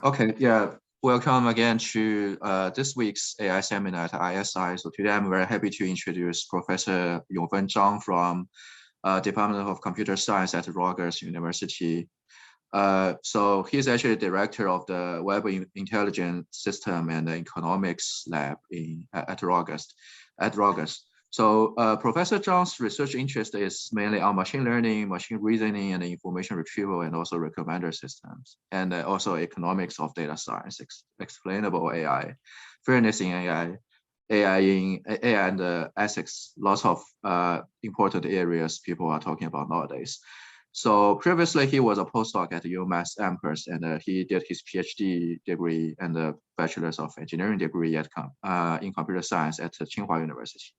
Okay, yeah. Welcome again to this week's AI seminar at ISI. So today I'm very happy to introduce Professor Yongfeng Zhang from Department of Computer Science at Rutgers University. So he's actually director of the Web Intelligence System and the Economics Lab at Rutgers. So Professor Zhang's research interest is mainly on machine learning, machine reasoning, and information retrieval, and also recommender systems, and also economics of data science, explainable AI, fairness in AI, AI and ethics, lots of important areas people are talking about nowadays. So previously he was a postdoc at UMass Amherst, and he did his PhD degree and the Bachelor's of Engineering degree in computer science at Tsinghua University.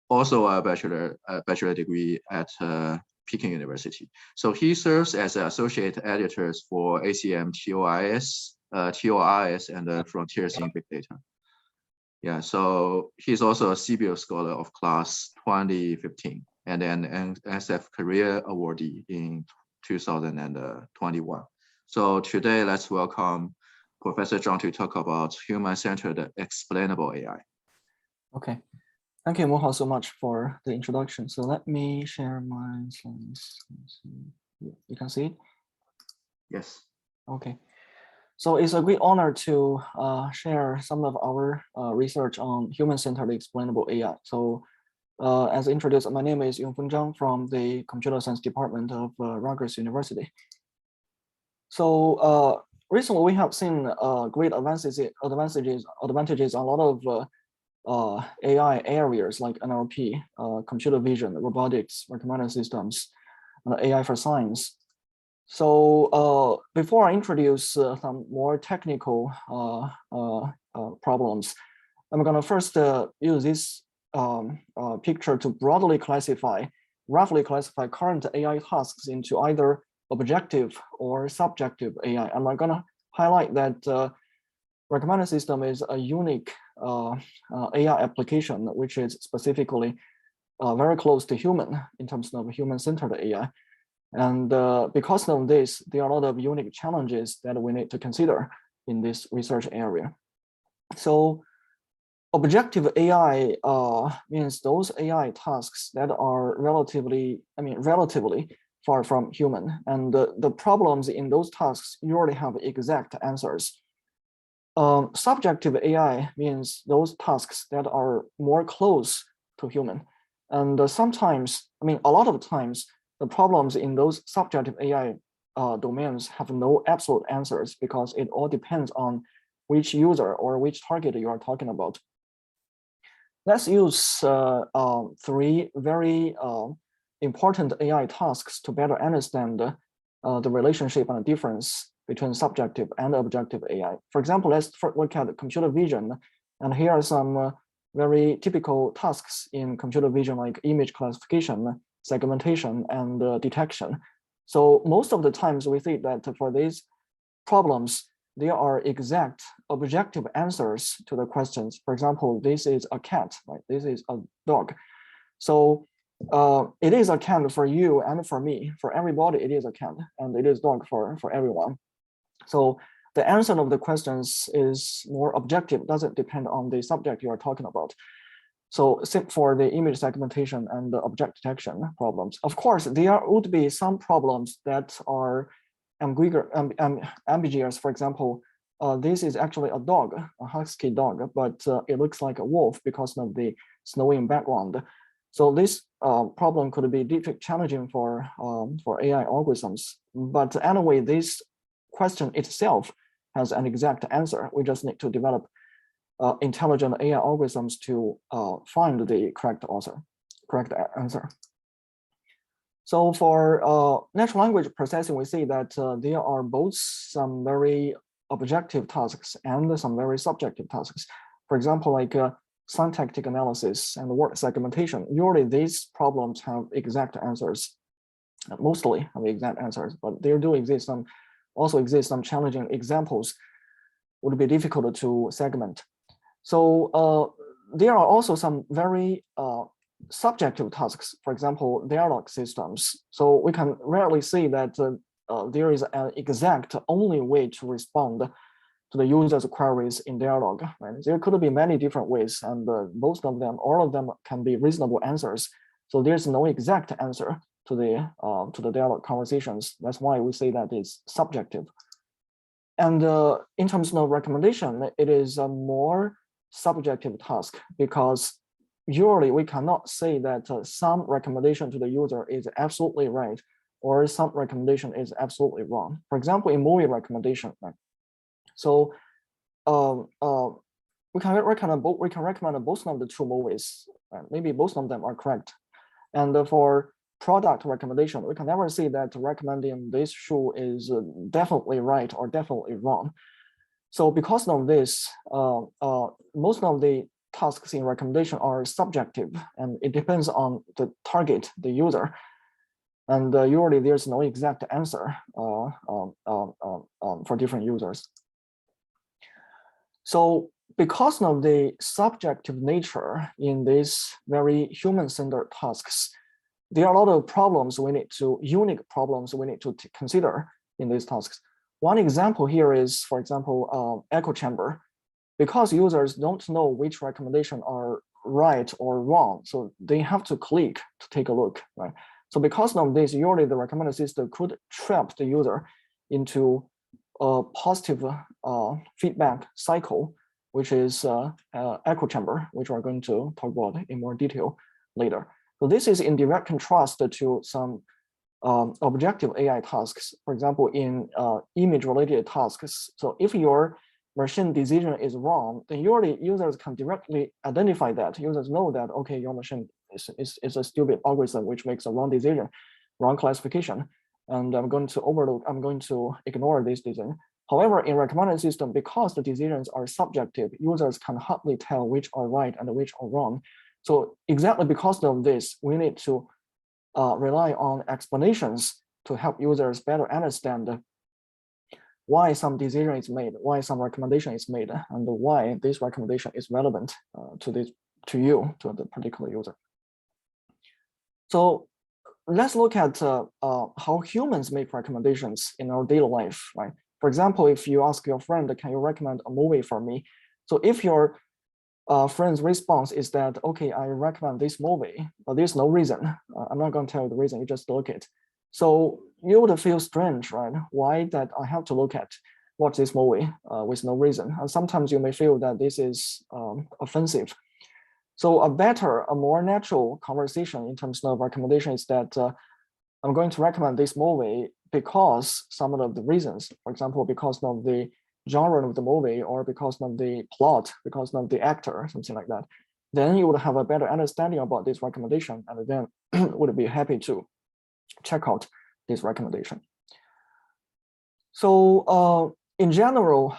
Also a bachelor degree at Peking University. So he serves as an associate editor for ACM TORIS, and Frontiers in Big Data. Yeah, so he's also a CBO scholar of class 2015 and an NSF Career Awardee in 2021. So today, let's welcome Professor Zhang to talk about human-centered explainable AI. Okay, thank you, Moha, so much for the introduction. So let me share my slides. You can see it? Yes. Okay. So it's a great honor to share some of our research on human-centered explainable AI. So as introduced, my name is Yongfeng Zhang from the Computer Science Department of Rutgers University. So recently we have seen great advantages on a lot of AI areas like NLP, computer vision, robotics, recommender systems, and AI for science. So before I introduce some more technical problems, I'm going to first use this picture to roughly classify current AI tasks into either objective or subjective AI. And I'm going to highlight that recommender system is a unique AI application, which is specifically very close to human in terms of human-centered AI. And because of this, there are a lot of unique challenges that we need to consider in this research area. So objective AI means those AI tasks that are relatively far from human. And the problems in those tasks usually have exact answers. Subjective AI means those tasks that are more close to human. And sometimes, a lot of times, the problems in those subjective AI domains have no absolute answers because it all depends on which user or which target you are talking about. Let's use three very important AI tasks to better understand the relationship and the difference between subjective and objective AI. For example, let's look at computer vision. And here are some very typical tasks in computer vision, like image classification, segmentation, and detection. So most of the times we think that for these problems, there are exact objective answers to the questions. For example, this is a cat, right? This is a dog. So it is a cat for you and for me. For everybody, it is a cat, and it is dog for everyone. So the answer of the questions is more objective, doesn't depend on the subject you are talking about. So for the image segmentation and the object detection problems, of course, there would be some problems that are ambiguous. For example, this is actually a dog, a husky dog, but it looks like a wolf because of the snowing background. So this problem could be challenging for AI algorithms. But anyway, this question itself has an exact answer. We just need to develop intelligent AI algorithms to find the correct answer. So for natural language processing, we see that there are both some very objective tasks and some very subjective tasks. For example, like syntactic analysis and word segmentation. Usually these problems have exact answers, mostly have exact answers, but there do exist some challenging examples would be difficult to segment. So there are also some very subjective tasks, for example, dialog systems. So we can rarely see that there is an exact only way to respond to the user's queries in dialog. Right? There could be many different ways, and most of them, all of them can be reasonable answers. So there's no exact answer to the dialog conversations. That's why we say that it's subjective. And in terms of recommendation, it is a more subjective task, because usually we cannot say that some recommendation to the user is absolutely right or some recommendation is absolutely wrong. For example, in movie recommendation, right? So we can recommend both of the two movies. Maybe both of them are correct. And for product recommendation, we can never say that recommending this shoe is definitely right or definitely wrong. So because of this, most of the tasks in recommendation are subjective, and it depends on the target, the user. And usually there's no exact answer for different users. So because of the subjective nature in these very human-centered tasks, there are a lot of problems unique problems we need to consider in these tasks. One example here is, for example, echo chamber. Because users don't know which recommendation are right or wrong, so they have to click to take a look, right? So because of this, usually the recommender system could trap the user into a positive feedback cycle, which is echo chamber, which we're going to talk about in more detail later. So this is in direct contrast to some objective AI tasks. For example, in image-related tasks. So if your machine decision is wrong, then usually users can directly identify that. Users know that, okay, your machine is a stupid algorithm which makes a wrong decision, wrong classification, and I'm going to ignore this decision. However, in recommender system, because the decisions are subjective, users can hardly tell which are right and which are wrong. So exactly because of this, we need to rely on explanations to help users better understand why some decision is made, why some recommendation is made, and why this recommendation is relevant to the particular user. So let's look at how humans make recommendations in our daily life, right? For example, if you ask your friend, can you recommend a movie for me? So if your friend's response is that, okay, I recommend this movie, but there's no reason. I'm not going to tell you the reason, you just look it. So you would feel strange, right? Why that I have to watch this movie with no reason? And sometimes you may feel that this is offensive. So a more natural conversation in terms of recommendation is that I'm going to recommend this movie because some of the reasons, for example, because of the genre of the movie or because of the plot, because of the actor, something like that. Then you would have a better understanding about this recommendation, and then would be happy to check out this recommendation. So in general,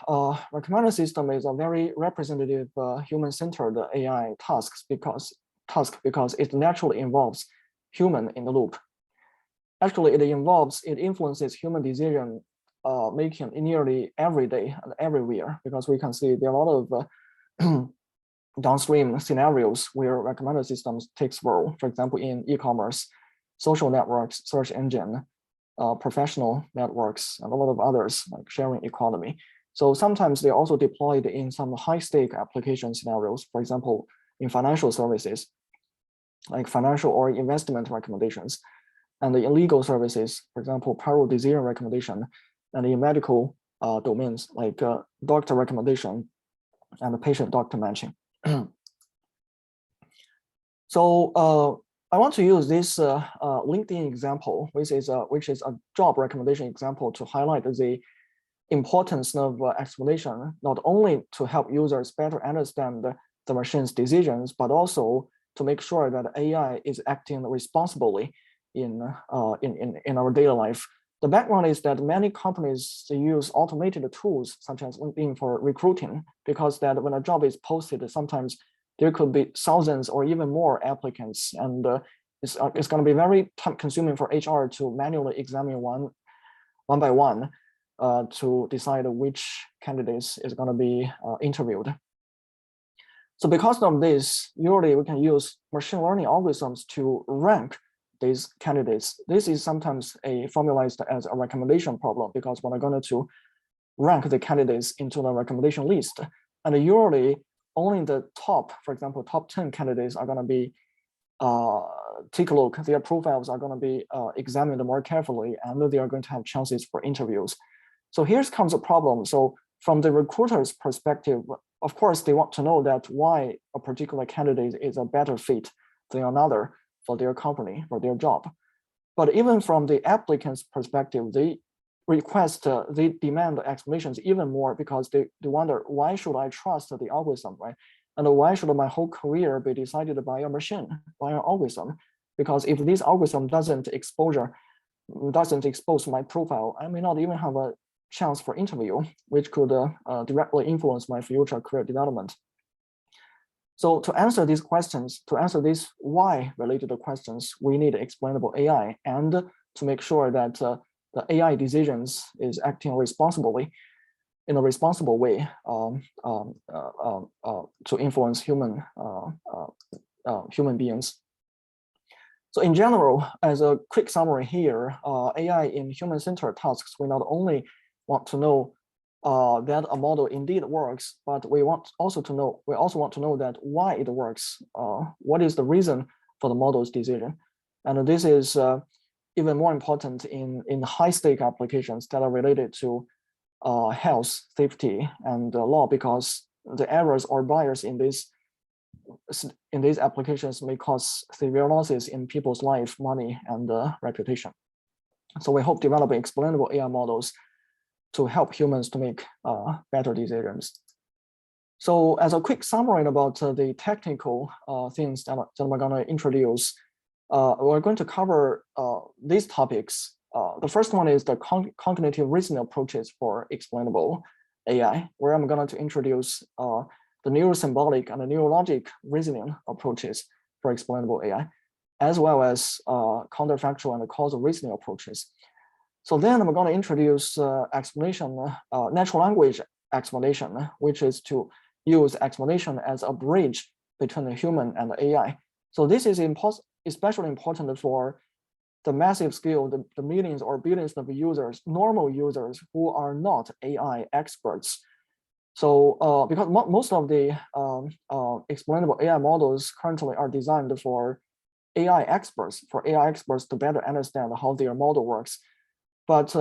recommender system is a very representative human-centered AI task because it naturally involves human in the loop. Actually, it influences human decision making nearly every day and everywhere, because we can see there are a lot of downstream scenarios where recommender systems takes role. For example, in e-commerce, social networks, search engine, professional networks, and a lot of others like sharing economy. So sometimes they're also deployed in some high-stake application scenarios. For example, in financial services, like financial or investment recommendations, and in legal services, for example, payroll decision recommendation, and in medical domains like doctor recommendation and patient-doctor matching. So I want to use this LinkedIn example, which is a job recommendation example, to highlight the importance of explanation, not only to help users better understand the machine's decisions, but also to make sure that AI is acting responsibly in our daily life. The background is that many companies use automated tools such as LinkedIn for recruiting, because that when a job is posted, sometimes there could be thousands or even more applicants, and it's going to be very time-consuming for HR to manually examine one by one to decide which candidates is going to be interviewed. So because of this, usually we can use machine learning algorithms to rank these candidates. This is sometimes formalized as a recommendation problem because we're going to rank the candidates into the recommendation list. And usually only the top, for example, top 10 candidates are going to be take a look, their profiles are going to be examined more carefully, and they are going to have chances for interviews. So here comes a problem. So from the recruiter's perspective, of course, they want to know that why a particular candidate is a better fit than another for their company, for their job. But even from the applicant's perspective, they demand explanations even more because they wonder, why should I trust the algorithm, right? And why should my whole career be decided by a machine, by an algorithm? Because if this algorithm doesn't expose my profile, I may not even have a chance for interview, which could directly influence my future career development. So to answer these questions, to answer these why related questions, we need explainable AI, and to make sure that the AI decisions is acting responsibly, in a responsible way to influence human beings. So in general, as a quick summary here, AI in human-centered tasks, we not only want to know that a model indeed works, but we also want to know that why it works. What is the reason for the model's decision? And this is even more important in high-stake applications that are related to health, safety, and law, because the errors or bias in these applications may cause severe losses in people's life, money, and reputation. So we hope developing explainable AI models to help humans to make better decisions. So as a quick summary about the technical things that we're going to introduce, we're going to cover these topics. The first one is the cognitive reasoning approaches for explainable AI, where I'm going to introduce the neurosymbolic and the neurologic reasoning approaches for explainable AI, as well as counterfactual and causal reasoning approaches. So then I'm going to introduce natural language explanation, which is to use explanation as a bridge between the human and the AI. So this is especially important for the massive scale, the millions or billions of users, normal users who are not AI experts. So because most of the explainable AI models currently are designed for AI experts to better understand how their model works. But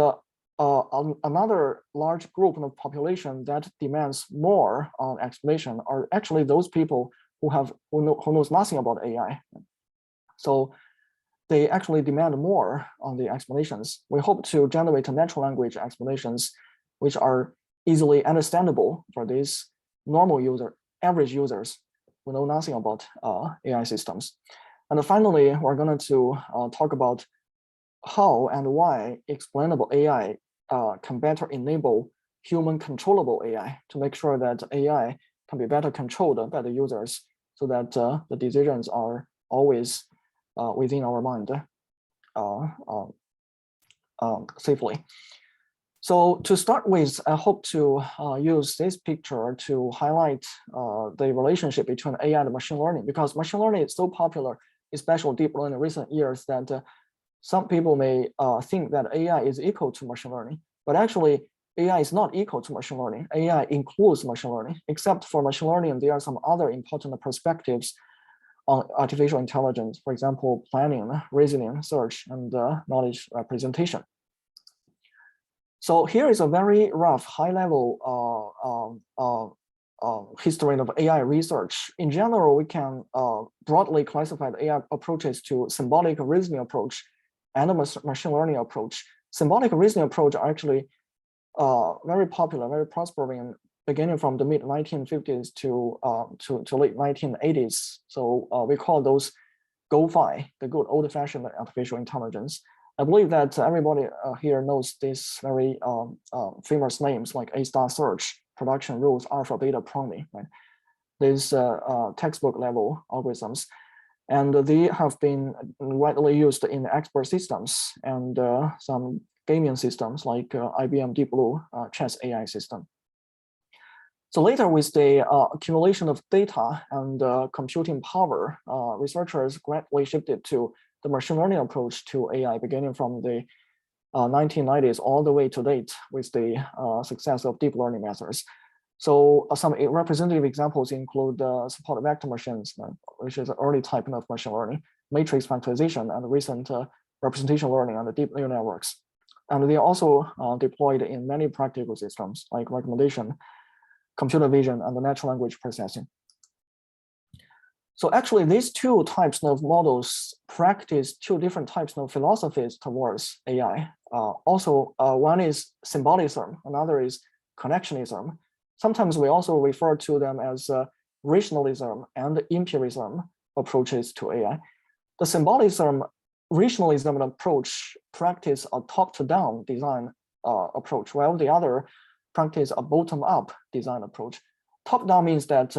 another large group of population that demands more on explanation are actually those people who knows nothing about AI. So they actually demand more on the explanations. We hope to generate natural language explanations which are easily understandable for these normal average users who know nothing about AI systems. And finally, we're going to talk about how and why explainable AI can better enable human controllable AI to make sure that AI can be better controlled by the users so that the decisions are always within our mind safely. So to start with, I hope to use this picture to highlight the relationship between AI and machine learning, because machine learning is so popular, especially deep learning in recent years, that some people may think that AI is equal to machine learning, but actually AI is not equal to machine learning. AI includes machine learning. Except for machine learning, there are some other important perspectives on artificial intelligence, for example, planning, reasoning, search, and knowledge representation. So here is a very rough, high-level history of AI research. In general, we can broadly classify the AI approaches to symbolic reasoning approach and a machine learning approach. Symbolic reasoning approach are actually very popular, very prospering, beginning from the mid-1950s to late 1980s. So we call those GoFi, the good old-fashioned artificial intelligence. I believe that everybody here knows these very famous names like A-star search, production rules, alpha, beta, promny, right? These textbook level algorithms. And they have been widely used in expert systems and some gaming systems like IBM Deep Blue chess AI system. So later, with the accumulation of data and computing power, researchers gradually shifted to the machine learning approach to AI, beginning from the 1990s all the way to date with the success of deep learning methods. So some representative examples include support vector machines, which is an early type of machine learning, matrix factorization, and recent representation learning and the deep neural networks. And they are also deployed in many practical systems like recommendation, computer vision, and the natural language processing. So actually, these two types of models practice two different types of philosophies towards AI. One is symbolism, another is connectionism. Sometimes we also refer to them as rationalism and empiricism approaches to AI. The symbolism, rationalism approach practice a top-to-down design approach, while the other practice a bottom-up design approach. Top-down means that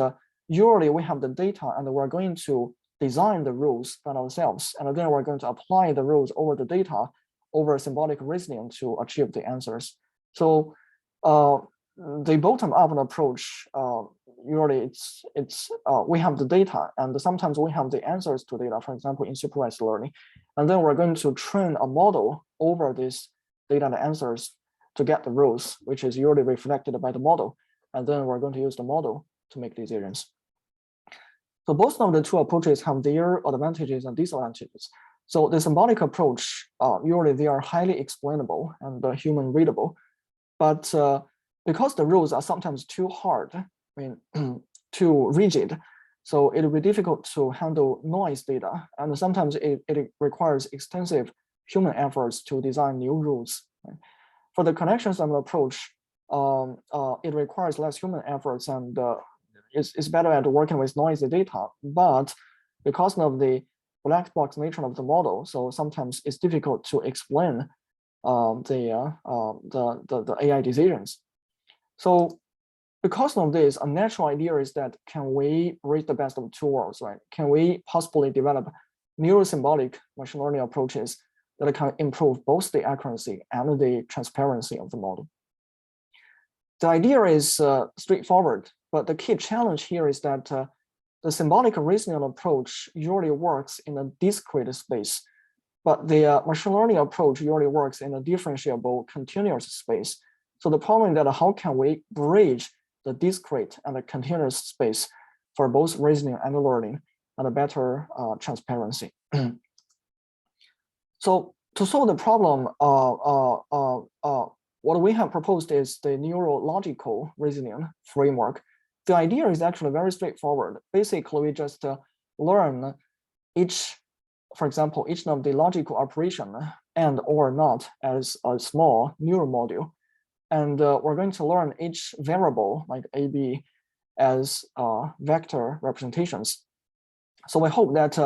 usually we have the data and we're going to design the rules by ourselves, and then we're going to apply the rules over the data over symbolic reasoning to achieve the answers. So the bottom-up approach, usually we have the data and sometimes we have the answers to data, for example, in supervised learning. And then we're going to train a model over this data and answers to get the rules, which is usually reflected by the model. And then we're going to use the model to make decisions. So both of the two approaches have their advantages and disadvantages. So the symbolic approach, usually they are highly explainable and human readable, but because the rules are sometimes too hard, too rigid, so it will be difficult to handle noise data, and sometimes it requires extensive human efforts to design new rules. For the connectionism approach, it requires less human efforts and it's better at working with noisy data, but because of the black box nature of the model, so sometimes it's difficult to explain the AI decisions. So because of this, a natural idea is that can we reach the best of two worlds, right? Can we possibly develop neurosymbolic machine learning approaches that can improve both the accuracy and the transparency of the model? The idea is straightforward, but the key challenge here is that the symbolic reasoning approach usually works in a discrete space, but the machine learning approach usually works in a differentiable continuous space. So the problem is that how can we bridge the discrete and the continuous space for both reasoning and learning and a better transparency? So to solve the problem, what we have proposed is the neurological reasoning framework. The idea is actually very straightforward. Basically, we just learn for example, each of the logical operation and or not as a small neural module. And we're going to learn each variable like A, B as vector representations. So we hope that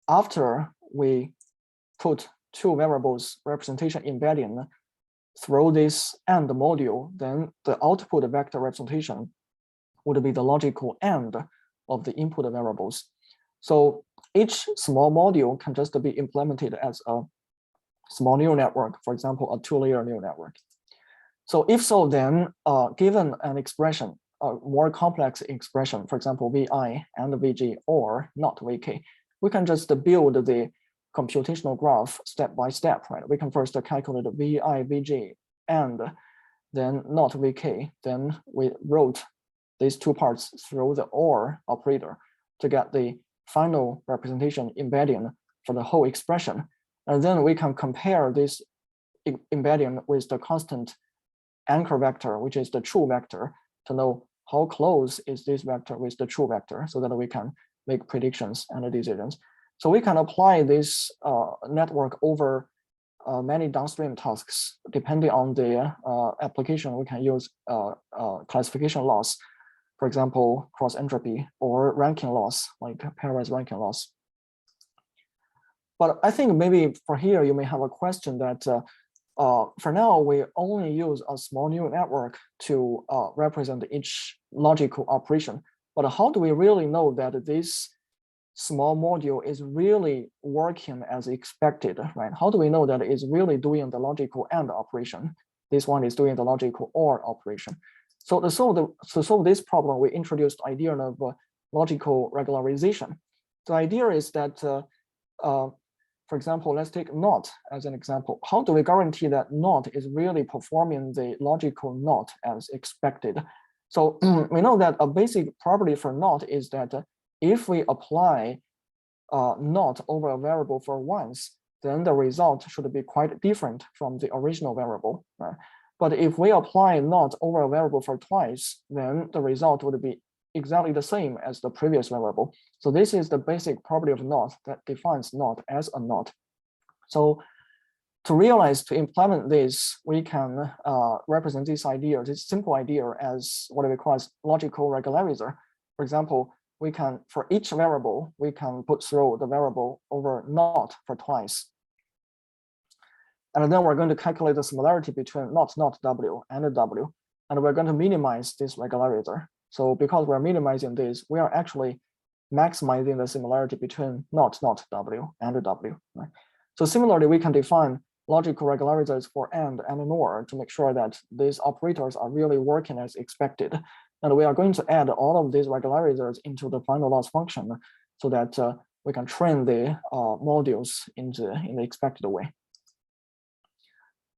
after we put two variables representation embedding through this AND module, then the output vector representation would be the logical AND of the input variables. So each small module can just be implemented as a small neural network, for example, a two-layer neural network. So if so, then given an expression, a more complex expression, for example, VI and VG or not VK, we can just build the computational graph step by step, right? We can first calculate the VI, VG, and then not VK. Then we wrote these two parts through the OR operator to get the final representation embedding for the whole expression. And then we can compare this embedding with the constant anchor vector, which is the true vector, to know how close is this vector with the true vector so that we can make predictions and decisions. So we can apply this network over many downstream tasks. Depending on the application, we can use classification loss, for example, cross entropy, or ranking loss, like pairwise ranking loss. But I think maybe for here, you may have a question that for now, we only use a small neural network to represent each logical operation. But how do we really know that this small module is really working as expected, right? How do we know that it's really doing the logical AND operation? This one is doing the logical OR operation. So to solve this problem, we introduced the idea of logical regularization. The idea is that for example, let's take not as an example. How do we guarantee that not is really performing the logical not as expected? So we know that a basic property for not is that if we apply not over a variable for once, then the result should be quite different from the original variable. Right? But if we apply not over a variable for twice, then the result would be exactly the same as the previous variable. So this is the basic property of not that defines not as a not. So to implement this, we can represent this idea, this simple idea, as what we call as logical regularizer. For example, we can, for each variable, we can put through the variable over not for twice. And then we're going to calculate the similarity between not w and w, and we're going to minimize this regularizer. So because we're minimizing this, we are actually maximizing the similarity between not w and w. Right? So similarly, we can define logical regularizers for and nor to make sure that these operators are really working as expected. And we are going to add all of these regularizers into the final loss function so that we can train the modules in the expected way.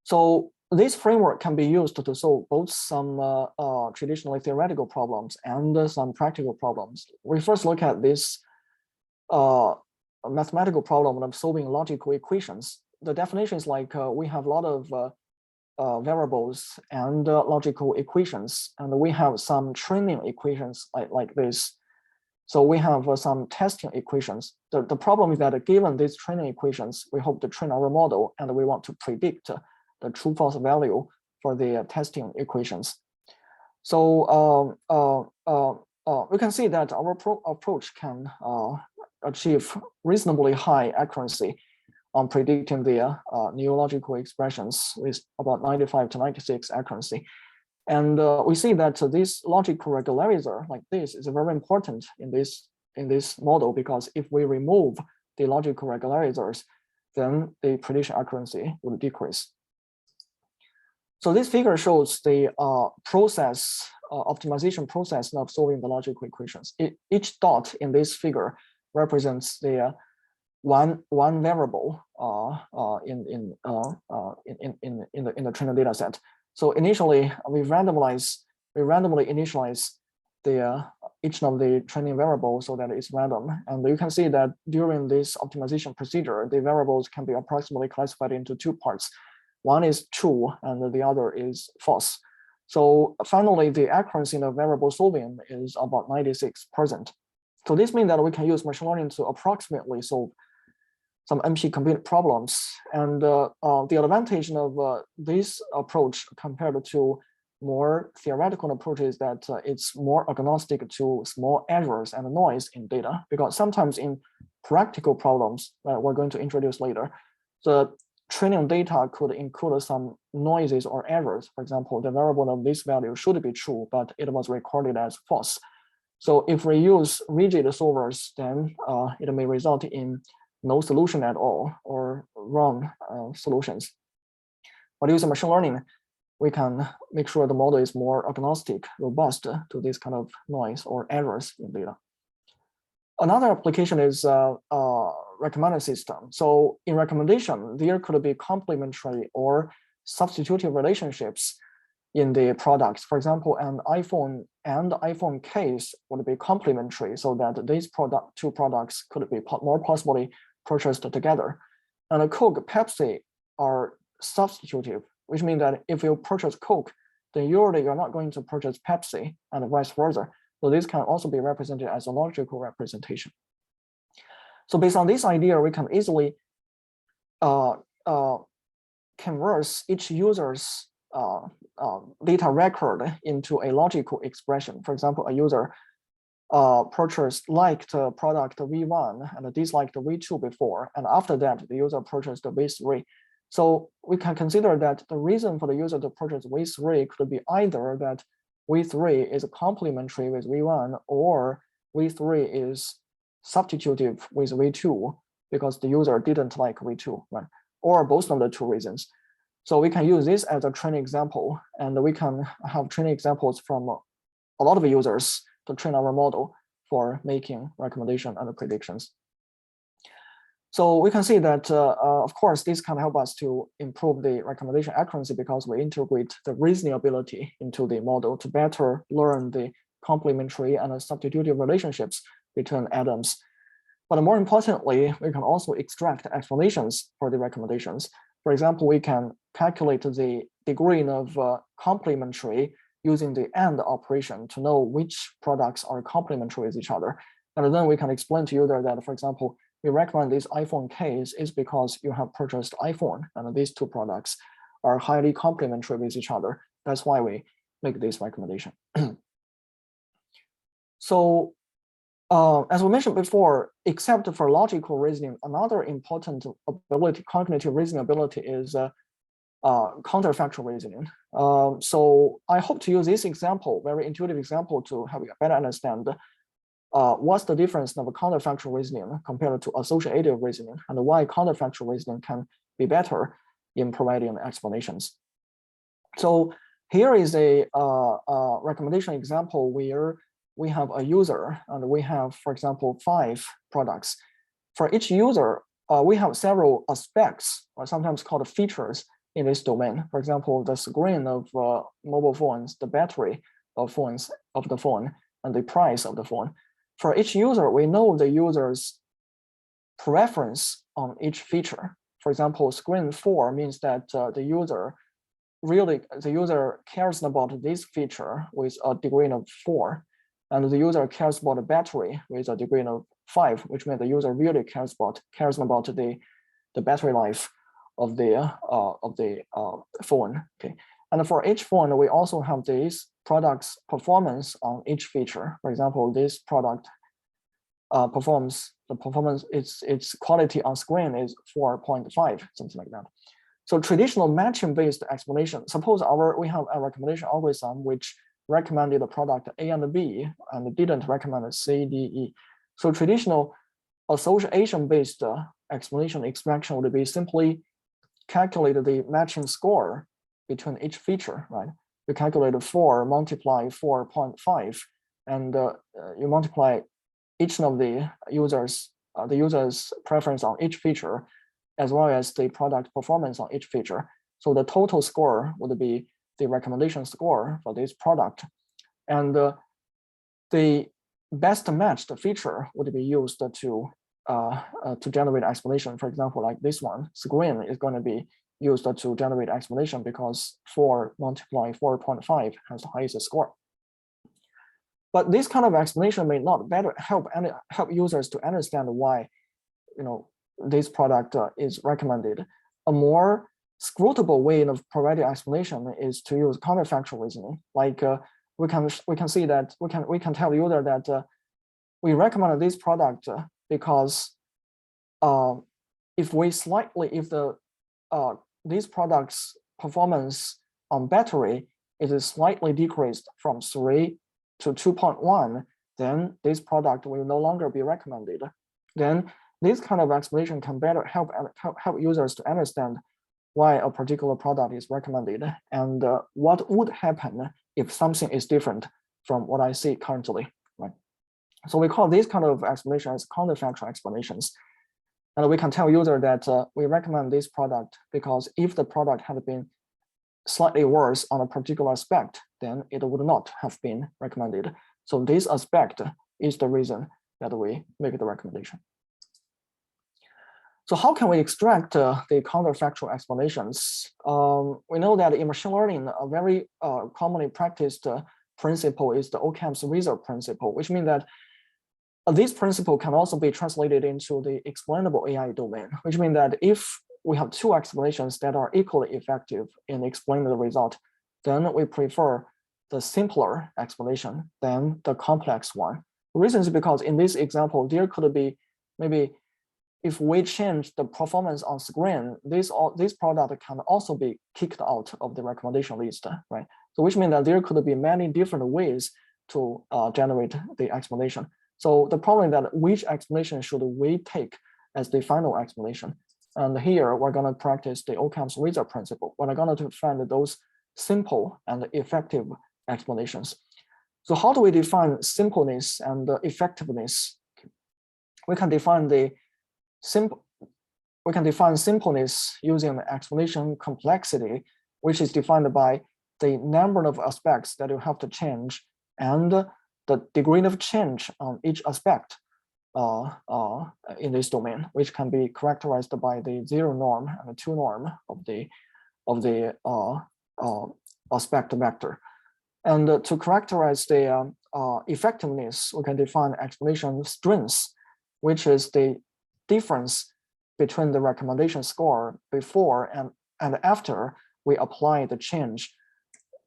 So this framework can be used to solve both some traditionally theoretical problems and some practical problems. We first look at this mathematical problem of solving logical equations. The definition is like we have a lot of variables and logical equations, and we have some training equations like this. So we have some testing equations. The problem is that given these training equations, we hope to train our model, and we want to predict the true false value for the testing equations. So we can see that our approach can achieve reasonably high accuracy on predicting the new logical expressions with about 95 to 96 accuracy. And we see that this logical regularizer like this is very important in this model, because if we remove the logical regularizers, then the prediction accuracy would decrease. So this figure shows the optimization process of solving the logical equations. Each dot in this figure represents the one variable in the training data set. So initially, we randomly initialize each of the training variables so that it's random. And you can see that during this optimization procedure, the variables can be approximately classified into two parts. One is true and the other is false. So finally, the accuracy in the variable solving is about 96%. So this means that we can use machine learning to approximately solve some NP compute problems. And the advantage of this approach compared to more theoretical approaches is that it's more agnostic to small errors and noise in data, because sometimes in practical problems that we're going to introduce later, the training data could include some noises or errors. For example, the variable of this value should be true, but it was recorded as false. So if we use rigid solvers, then it may result in no solution at all or wrong solutions. But using machine learning, we can make sure the model is more agnostic, robust to this kind of noise or errors in data. Another application is recommender system. So in recommendation, there could be complementary or substitutive relationships in the products. For example, an iPhone and iPhone case would be complementary, so that these two products could be more possibly purchased together. And a Coke, Pepsi are substitutive, which means that if you purchase Coke, then usually you're not going to purchase Pepsi and vice versa. So this can also be represented as a logical representation. So based on this idea, we can easily converse each user's data record into a logical expression. For example, a user liked product V1 and disliked V2 before, and after that, the user purchased V3. So we can consider that the reason for the user to purchase V3 could be either that V3 is complementary with V1, or V3 is substitutive with V2 because the user didn't like V2, right? Or both of the two reasons. So we can use this as a training example, and we can have training examples from a lot of users to train our model for making recommendation and predictions. So we can see that, of course, this can help us to improve the recommendation accuracy because we integrate the reasoning ability into the model to better learn the complementary and substitutive relationships between atoms. But more importantly, we can also extract explanations for the recommendations. For example, we can calculate the degree of complementary using the AND operation to know which products are complementary with each other. And then we can explain to user that, for example, we recommend this iPhone case is because you have purchased iPhone, and these two products are highly complementary with each other. That's why we make this recommendation. So as we mentioned before, except for logical reasoning, another important ability, cognitive reasoning ability, is counterfactual reasoning. So I hope to use this example, very intuitive example, to help you better understand what's the difference of counterfactual reasoning compared to associative reasoning, and why counterfactual reasoning can be better in providing explanations. So here is a recommendation example where we have a user and we have, for example, 5 products. For each user, we have several aspects, or sometimes called features, in this domain. For example, the screen of mobile phones, the battery of the phone, and the price of the phone. For each user, we know the user's preference on each feature. For example, screen 4 means that the user cares about this feature with a degree of 4. And the user cares about the battery with a degree of 5, which means the user really cares about the battery life of the phone. Okay, and for each phone, we also have this product's performance on each feature. For example, this product its quality on screen is 4.5, something like that. So traditional matching-based explanation. Suppose we have a recommendation algorithm which recommended the product A and B and didn't recommend C, D, E. So traditional association-based explanation extraction would be simply calculate the matching score between each feature, right? You calculate 4 multiply 4.5, and you multiply each of the user's preference on each feature, as well as the product performance on each feature. So the total score would be the recommendation score for this product. And the best matched feature would be used to generate explanation. For example, like this one, screen is going to be used to generate explanation because 4 multiply 4.5 has the highest score. But this kind of explanation may not better help users to understand why this product is recommended. A more scrutable way of providing explanation is to use counterfactual reasoning. Like we can see that we can tell the user that we recommend this product because if this product's performance on battery is slightly decreased from 3 to 2.1, then this product will no longer be recommended. Then this kind of explanation can better help users to understand why a particular product is recommended and what would happen if something is different from what I see currently, right? So we call this kind of explanation as counterfactual explanations. And we can tell user that we recommend this product because if the product had been slightly worse on a particular aspect, then it would not have been recommended. So this aspect is the reason that we make the recommendation. So how can we extract the counterfactual explanations? We know that in machine learning, a very commonly practiced principle is the Occam's razor principle, which means that this principle can also be translated into the explainable AI domain, which means that if we have 2 explanations that are equally effective in explaining the result, then we prefer the simpler explanation than the complex one. The reason is because in this example, there could be maybe if we change the performance on screen, this product can also be kicked out of the recommendation list, right? So which means that there could be many different ways to generate the explanation. So the problem is that which explanation should we take as the final explanation? And here we're going to practice the Occam's razor principle. We're going to find those simple and effective explanations. So how do we define simpleness and effectiveness? We can define the we can define simpleness using the explanation complexity, which is defined by the number of aspects that you have to change and the degree of change on each aspect in this domain, which can be characterized by the 0 norm and the 2 norm of the aspect vector. And to characterize the effectiveness, we can define explanation strength, which is the difference between the recommendation score before and after we apply the change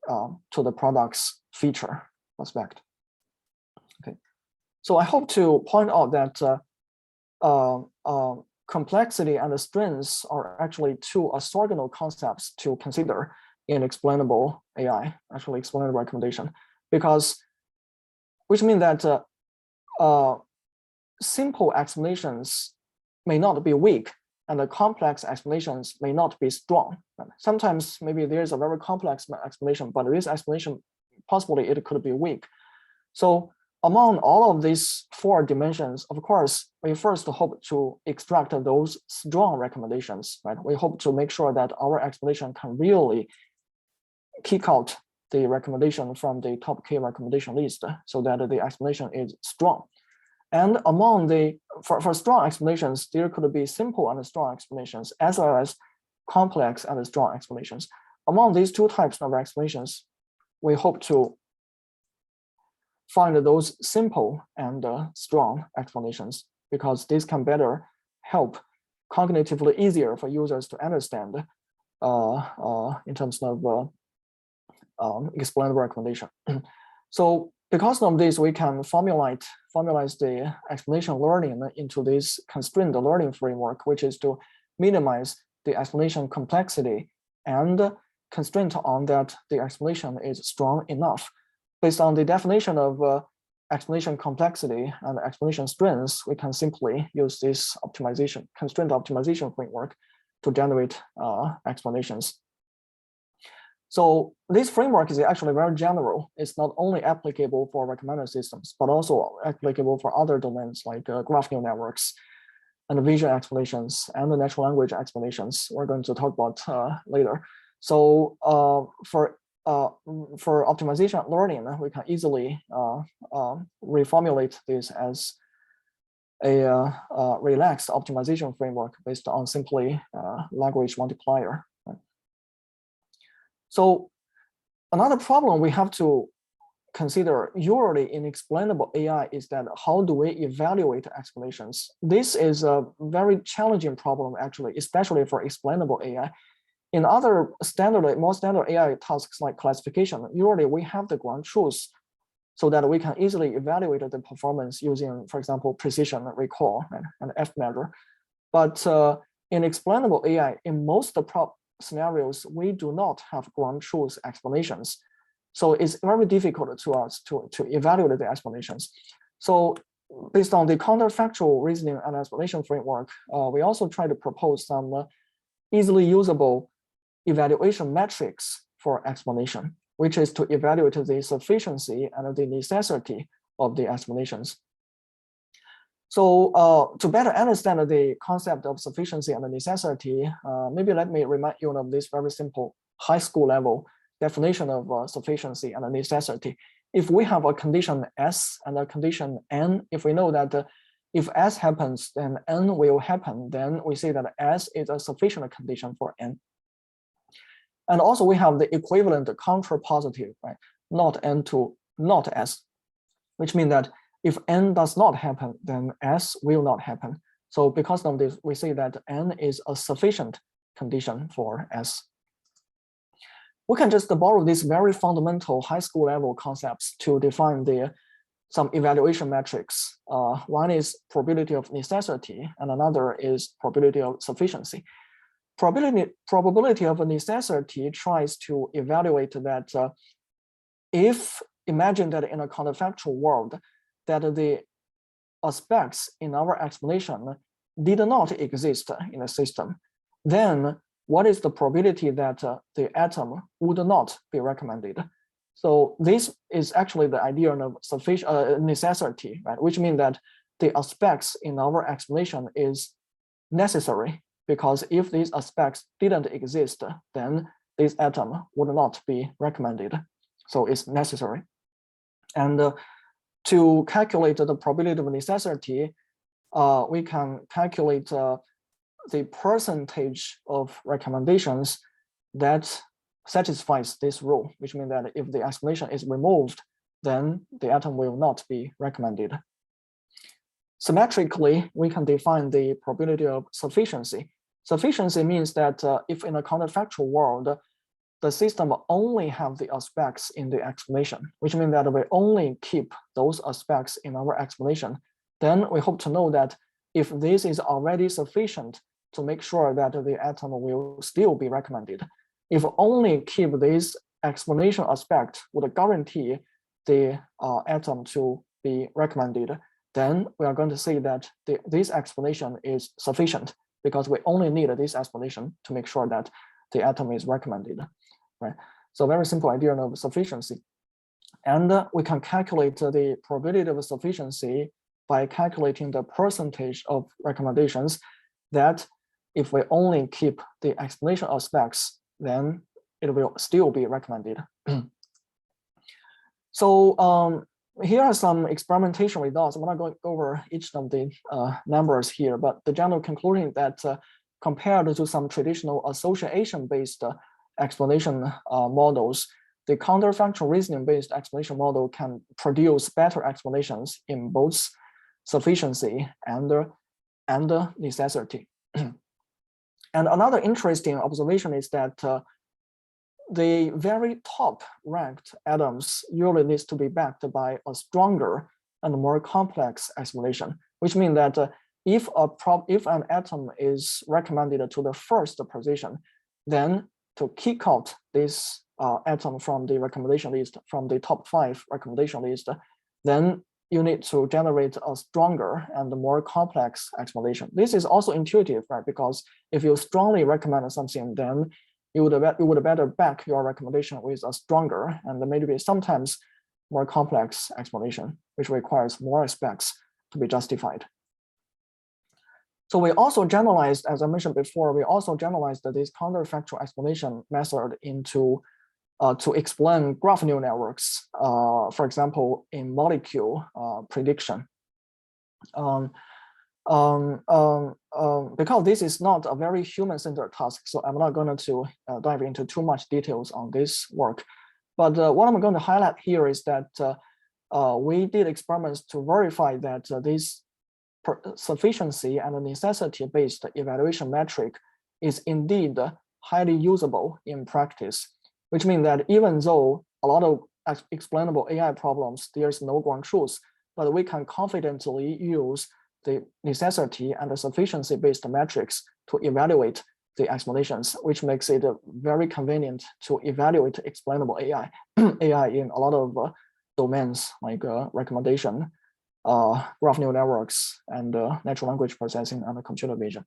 to the product's feature aspect. Okay, so I hope to point out that complexity and the strengths are actually two orthogonal concepts to consider in explainable AI, actually explainable recommendation, which means that simple explanations may not be weak and the complex explanations may not be strong. Sometimes maybe there's a very complex explanation, but this explanation, possibly it could be weak. So among all of these 4 dimensions, of course, we first hope to extract those strong recommendations, right? We hope to make sure that our explanation can really kick out the recommendation from the top K recommendation list so that the explanation is strong. And among for strong explanations, there could be simple and strong explanations, as well as complex and strong explanations. Among these 2 types of explanations, we hope to find those simple and strong explanations, because this can better help cognitively easier for users to understand in terms of explainable recommendation. So because of this, we can formalize the explanation learning into this constrained learning framework, which is to minimize the explanation complexity and constraint on that the explanation is strong enough. Based on the definition of explanation complexity and explanation strengths, we can simply use this constraint optimization framework to generate explanations. So this framework is actually very general. It's not only applicable for recommender systems, but also applicable for other domains like graph neural networks and vision explanations and the natural language explanations we're going to talk about later. So for optimization learning, we can easily reformulate this as a relaxed optimization framework based on simply language multiplier. So another problem we have to consider usually in explainable AI is that how do we evaluate explanations? This is a very challenging problem, actually, especially for explainable AI. In other more standard AI tasks like classification, usually we have the ground truth so that we can easily evaluate the performance using, for example, precision recall and F measure. But in explainable AI, in most scenarios, we do not have ground truth explanations. So it's very difficult to us to evaluate the explanations. So based on the counterfactual reasoning and explanation framework, we also try to propose some easily usable evaluation metrics for explanation, which is to evaluate the sufficiency and the necessity of the explanations. So to better understand the concept of sufficiency and the necessity, maybe let me remind you of this very simple high school level definition of sufficiency and necessity. If we have a condition S and a condition N, if we know that if S happens, then N will happen, then we say that S is a sufficient condition for N. And also we have the equivalent counterpositive, right? Not N to not S, which means that if N does not happen, then S will not happen. So because of this, we say that N is a sufficient condition for S. We can just borrow these very fundamental high school level concepts to define some evaluation metrics. One is probability of necessity, and another is probability of sufficiency. Probability of necessity tries to evaluate that if imagine that in a counterfactual world, that the aspects in our explanation did not exist in the system, then what is the probability that the atom would not be recommended? So this is actually the idea of necessity, right? Which means that the aspects in our explanation is necessary because if these aspects didn't exist, then this atom would not be recommended. So it's necessary. And to calculate the probability of necessity, we can calculate the percentage of recommendations that satisfies this rule, which means that if the explanation is removed, then the atom will not be recommended. Symmetrically, we can define the probability of sufficiency. Sufficiency means that if in a counterfactual world, the system only have the aspects in the explanation, which means that we only keep those aspects in our explanation, then we hope to know that if this is already sufficient to make sure that the atom will still be recommended. If only keep this explanation aspect would guarantee the atom to be recommended, then we are going to say that this explanation is sufficient because we only need this explanation to make sure that the atom is recommended, right? So very simple idea of sufficiency. And we can calculate the probability of sufficiency by calculating the percentage of recommendations that if we only keep the explanation aspects, then it will still be recommended. So here are some experimentation results. I'm not going over each of the numbers here, but the general conclusion is that compared to some traditional association-based explanation models, the counterfactual reasoning-based explanation model can produce better explanations in both sufficiency and necessity. And another interesting observation is that the very top ranked atoms usually needs to be backed by a stronger and more complex explanation, which means that if an atom is recommended to the first position, then to kick out this atom from the recommendation list, from the top 5 recommendation list, then you need to generate a stronger and more complex explanation. This is also intuitive, right? Because if you strongly recommend something, then you would better back your recommendation with a stronger and maybe sometimes more complex explanation, which requires more aspects to be justified. So we also generalized, as I mentioned before, we also generalized this counterfactual explanation method into to explain graph neural networks, for example, in molecule prediction. Because this is not a very human-centered task, so I'm not going to dive into too much details on this work. But what I'm going to highlight here is that we did experiments to verify that this sufficiency and necessity-based evaluation metric is indeed highly usable in practice, which means that even though a lot of explainable AI problems, there's no ground truth, but we can confidently use the necessity and the sufficiency-based metrics to evaluate the explanations, which makes it very convenient to evaluate explainable AI, AI in a lot of domains like recommendation, graph neural networks, and natural language processing and computer vision.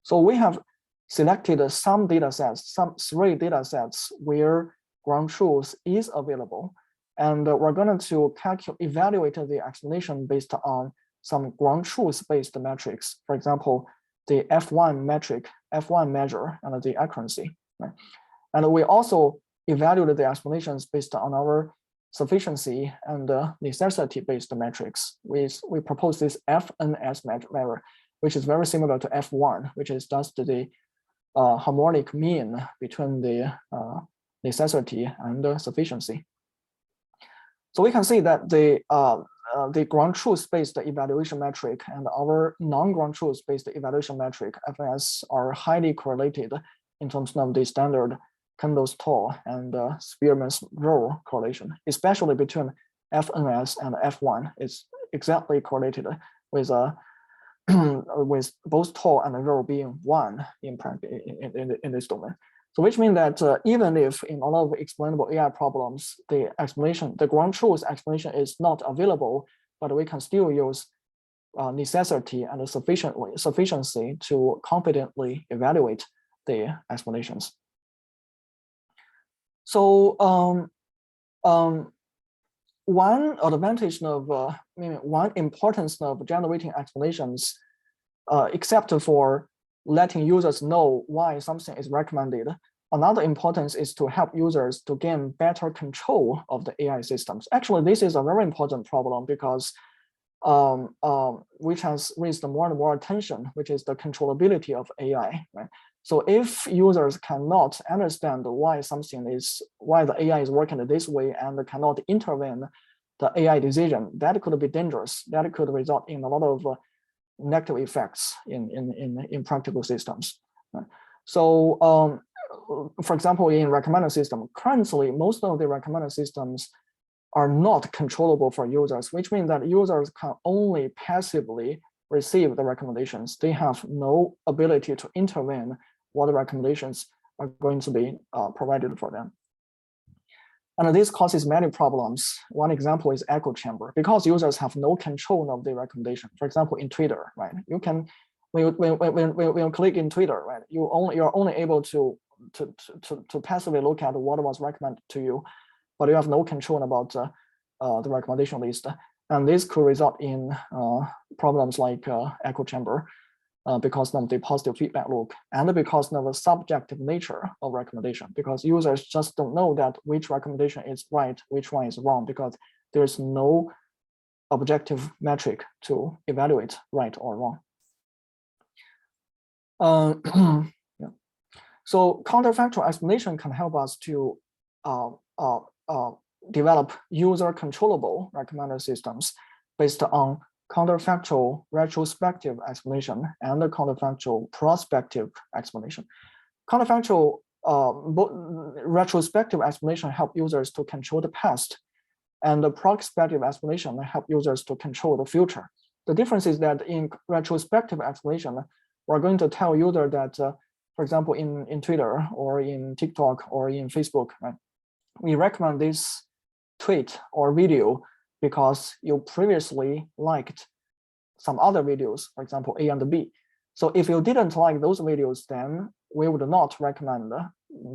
So we have selected some data sets, some 3 data sets where ground truth is available. And we're going to evaluate the explanation based on some ground truth-based metrics. For example, the F1 metric, F1 measure, and the accuracy. Right? And we also evaluated the explanations based on our sufficiency and necessity-based metrics. We propose this FNS measure, which is very similar to F1, which is just the harmonic mean between the necessity and sufficiency. So we can see that the ground truth-based evaluation metric and our non-ground truth-based evaluation metric, FNS, are highly correlated in terms of the standard Kendall's law and Spearman's rule correlation, especially between FNS and F1. It's exactly correlated with with both tau and rho being 1 in this domain. So which means that even if in a lot of explainable AI problems, the explanation, the ground truth explanation is not available, but we can still use necessity and sufficiency to confidently evaluate the explanations. So one advantage of, one importance of generating explanations, except for letting users know why something is recommended. Another importance is to help users to gain better control of the AI systems. Actually, this is a very important problem because which has raised more and more attention, which is the controllability of AI. Right? So if users cannot understand why the AI is working this way and cannot intervene the AI decision, that could be dangerous. That could result in a lot of negative effects in practical systems. Right? So for example, in recommender system, currently most of the recommender systems are not controllable for users, which means that users can only passively receive the recommendations. They have no ability to intervene what the recommendations are going to be provided for them. And this causes many problems. One example is echo chamber, because users have no control of the recommendation. For example, in Twitter, right? You can, when you click in Twitter, right? You're only able to passively look at what was recommended to you, but you have no control about the recommendation list. And this could result in problems like echo chamber because of the positive feedback loop and because of the subjective nature of recommendation, because users just don't know that which recommendation is right, which one is wrong, because there's no objective metric to evaluate right or wrong. Yeah. So counterfactual explanation can help us to develop user controllable recommender systems based on counterfactual retrospective explanation and the counterfactual prospective explanation. Counterfactual retrospective explanation help users to control the past, and the prospective explanation help users to control the future. The difference is that in retrospective explanation, we're going to tell user that, for example, in Twitter or in TikTok or in Facebook, right, we recommend this tweet or video because you previously liked some other videos, for example, A and B. So if you didn't like those videos, then we would not recommend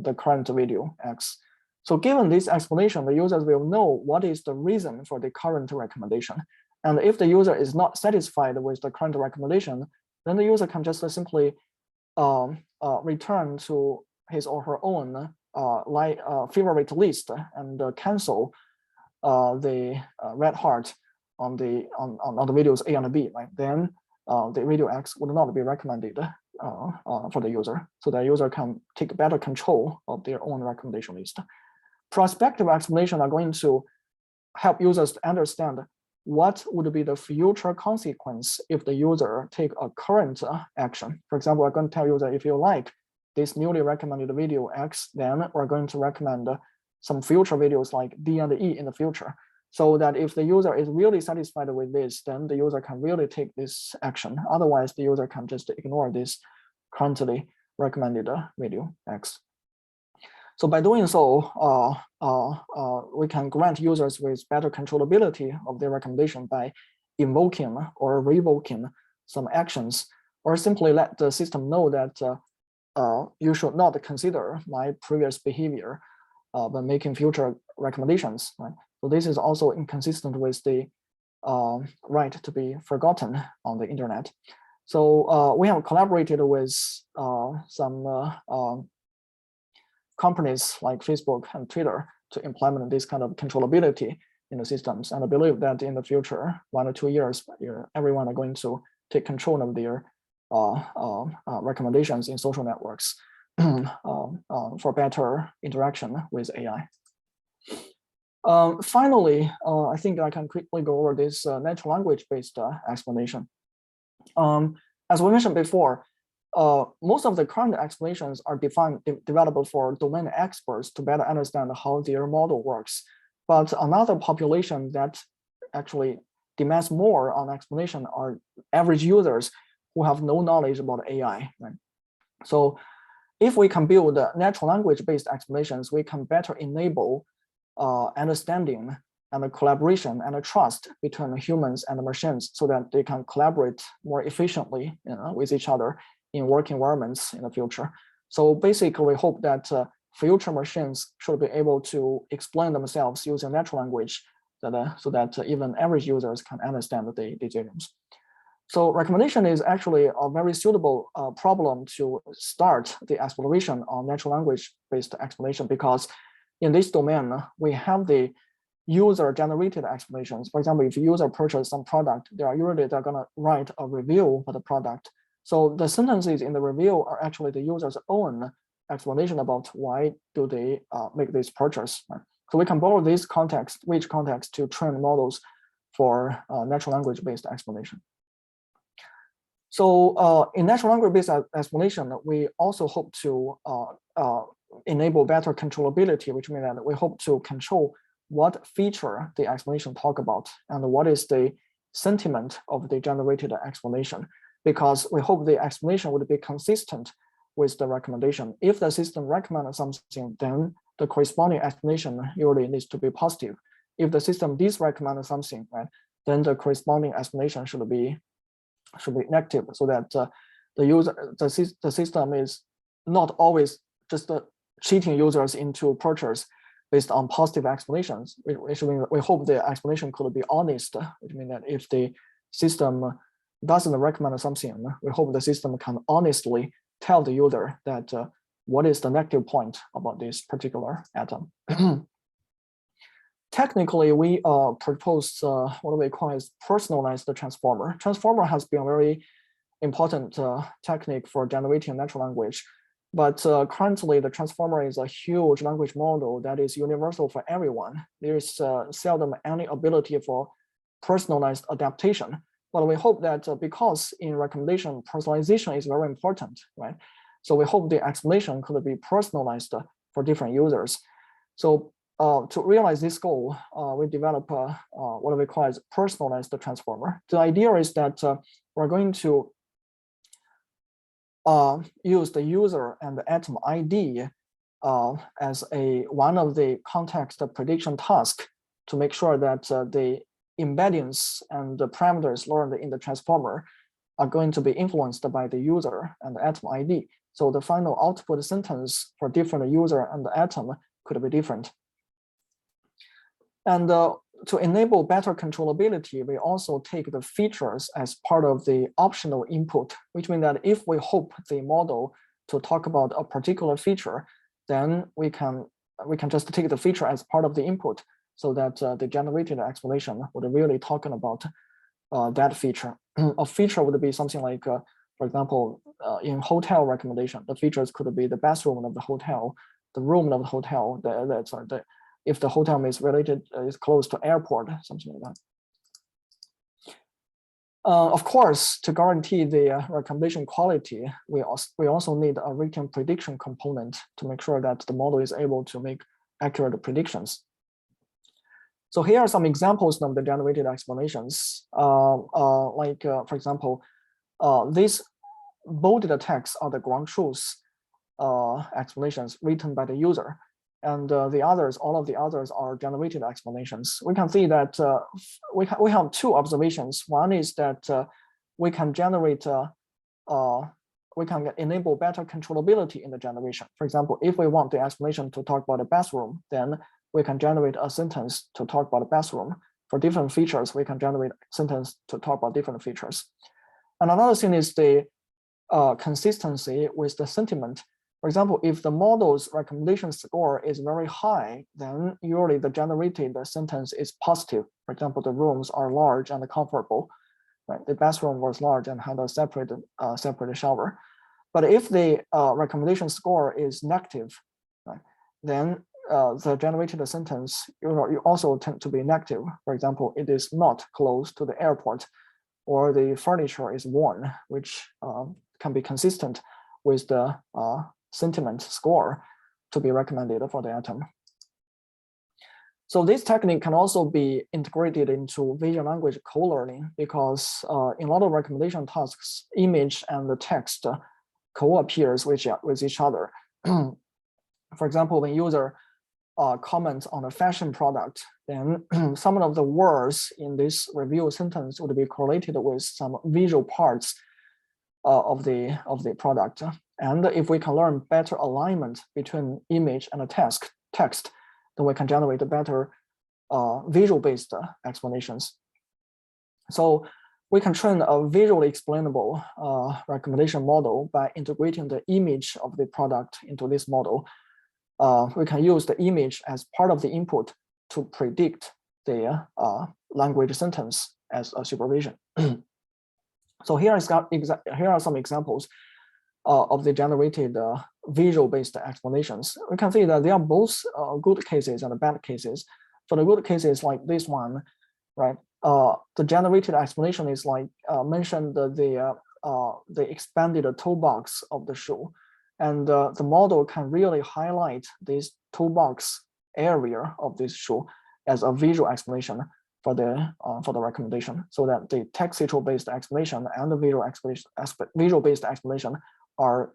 the current video X. So given this explanation, the users will know what is the reason for the current recommendation. And if the user is not satisfied with the current recommendation, then the user can just simply return to his or her own favorite list and cancel the red heart on the videos A and B, right? Then the video X would not be recommended for the user, so the user can take better control of their own recommendation list. Prospective explanation are going to help users to understand what would be the future consequence if the user take a current action. For example, we're going to tell user, if you like this newly recommended video X, then we're going to recommend some future videos like D and E in the future, so that if the user is really satisfied with this, then the user can really take this action. Otherwise, the user can just ignore this currently recommended video X. So by doing so, we can grant users with better controllability of their recommendation by invoking or revoking some actions, or simply let the system know that you should not consider my previous behavior when making future recommendations. Right? So this is also inconsistent with the right to be forgotten on the internet. So we have collaborated with some companies like Facebook and Twitter to implement this kind of controllability in the systems. And I believe that in the future, 1 or 2 years, everyone are going to take control of their recommendations in social networks for better interaction with AI. Finally, I think I can quickly go over this natural language-based explanation. As we mentioned before, most of the current explanations are developed for domain experts to better understand how their model works. But another population that actually demands more on explanation are average users who have no knowledge about AI. Right? So if we can build natural language-based explanations, we can better enable understanding and the collaboration and the trust between humans and the machines, so that they can collaborate more efficiently with each other in work environments in the future. So basically, we hope that future machines should be able to explain themselves using natural language, so that even average users can understand the decisions. So recommendation is actually a very suitable problem to start the exploration on natural language-based explanation, because in this domain, we have the user-generated explanations. For example, if a user purchases some product, they're gonna write a review for the product. So the sentences in the review are actually the user's own explanation about why do they make this purchase. Right? So we can borrow this context, rich context, to train models for natural language-based explanation. So in natural language-based explanation, we also hope to enable better controllability, which means that we hope to control what feature the explanation talk about and what is the sentiment of the generated explanation, because we hope the explanation would be consistent with the recommendation. If the system recommends something, then the corresponding explanation usually needs to be positive. If the system disrecommends something, right, then the corresponding explanation should be negative, so that the system is not always just cheating users into purchase based on positive explanations. Which means we hope the explanation could be honest, which means that if the system doesn't recommend something, we hope the system can honestly tell the user that what is the negative point about this particular atom. Technically, we propose what we call as personalized transformer. Transformer has been a very important technique for generating natural language. But currently, the transformer is a huge language model that is universal for everyone. There is seldom any ability for personalized adaptation. But we hope that because in recommendation, personalization is very important, right? So we hope the explanation could be personalized for different users. So to realize this goal, we develop what we call as personalized transformer. The idea is that we're going to use the user and the atom ID as one of the context prediction tasks to make sure that the embeddings and the parameters learned in the transformer are going to be influenced by the user and the atom ID. So the final output sentence for different user and the atom could be different. And to enable better controllability, we also take the features as part of the optional input, which means that if we hope the model to talk about a particular feature, then we can just take the feature as part of the input, so that the generated explanation would really talking about that feature. A feature would be something like, for example, in hotel recommendation, the features could be the bathroom of the hotel, the room of the hotel, if the hotel is close to airport, something like that. Of course, to guarantee the recommendation quality, we also need a written prediction component to make sure that the model is able to make accurate predictions. So here are some examples of the generated explanations. For example, these bolded texts are the ground truth explanations written by the user. And the others, all of the others are generated explanations. We can see that we have two observations. One is that we can generate, we can enable better controllability in the generation. For example, if we want the explanation to talk about a bathroom, then we can generate a sentence to talk about a bathroom. For different features, we can generate a sentence to talk about different features. And another thing is the consistency with the sentiment. For example, if the model's recommendation score is very high, then usually the generated sentence is positive. For example, the rooms are large and comfortable. Right? The bathroom was large and had a separate shower. But if the recommendation score is negative, right, then the generated sentence you also tend to be negative. For example, it is not close to the airport, or the furniture is worn, which can be consistent with the sentiment score to be recommended for the atom. So this technique can also be integrated into vision language co-learning, because in a lot of recommendation tasks, image and the text co-appears with each other. For example, when user comments on a fashion product, then some of the words in this review sentence would be correlated with some visual parts of the product. And if we can learn better alignment between image and a text, then we can generate better visual-based explanations. So we can train a visually explainable recommendation model by integrating the image of the product into this model. We can use the image as part of the input to predict the language sentence as a supervision. So here are some examples of the generated visual-based explanations. We can see that they are both good cases and bad cases. For the good cases like this one, right? The generated explanation is like mentioned the expanded toe box of the shoe, and the model can really highlight this toe box area of this shoe as a visual explanation for the recommendation, so that the textual-based explanation and the visual-based explanation are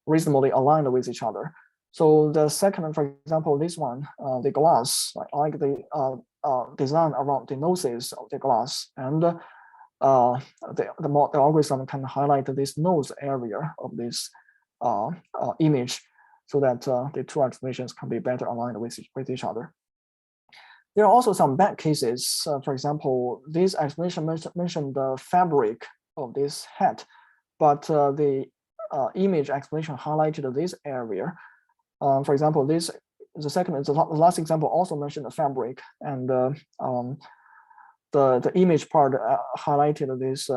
reasonably aligned with each other. So the second, for example, this one, the glass, like the design around the noses of the glass, and the algorithm can highlight this nose area of this image, so that the two explanations can be better aligned with each other. There are also some bad cases. For example, this explanation mentioned the fabric of this hat, but the image explanation highlighted this area. For example, the last example also mentioned the fabric, and the image part highlighted this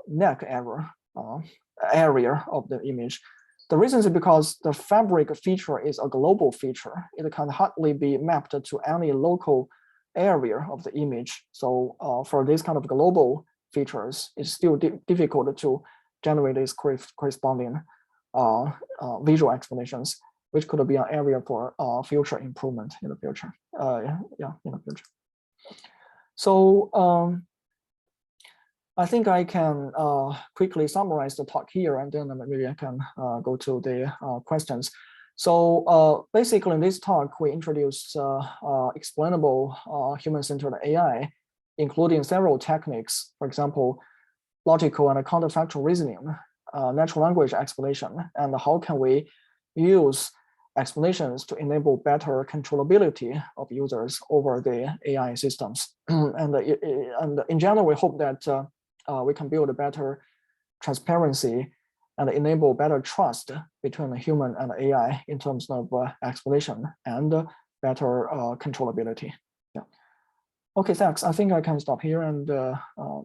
neck area of the image. The reason is because the fabric feature is a global feature. It can hardly be mapped to any local area of the image. So for this kind of global features, it's still difficult to generate these corresponding visual explanations, which could be an area for future improvement in the future. In the future. So I think I can quickly summarize the talk here, and then maybe I can go to the questions. So basically in this talk, we introduced explainable human-centered AI, including several techniques, for example, logical and counterfactual reasoning, natural language explanation, and how can we use explanations to enable better controllability of users over the AI systems. And in general, we hope that we can build a better transparency and enable better trust between the human and AI in terms of explanation and better controllability. Yeah. Okay, thanks. I think I can stop here and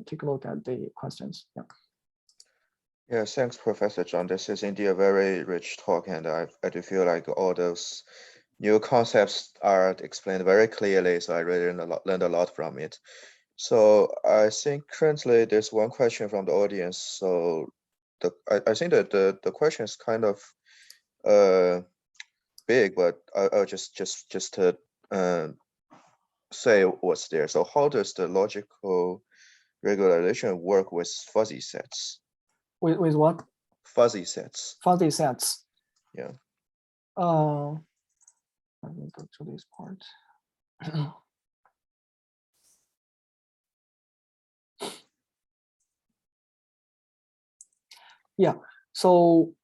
take a look at the questions. Yeah. Yeah, thanks, Professor Zhang. This is indeed a very rich talk, and I do feel like all those new concepts are explained very clearly, so I really learned a lot from it. So I think currently there's one question from the audience. So I think that the question is kind of big, but I'll just say what's there. So how does the logical regularization work with fuzzy sets? With what? Fuzzy sets. Fuzzy sets. Yeah. Let me go to this part. Yeah. So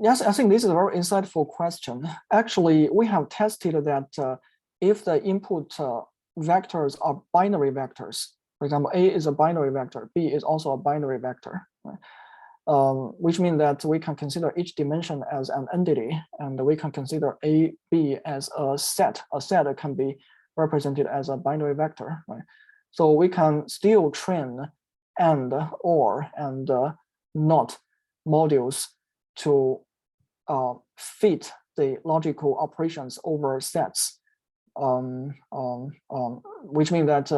yes, I think this is a very insightful question. Actually, we have tested that if the input vectors are binary vectors, for example, A is a binary vector, B is also a binary vector, right? Which means that we can consider each dimension as an entity, and we can consider A, B as a set. A set can be represented as a binary vector, right? So we can still train and, or, and not modules to fit the logical operations over sets, which means that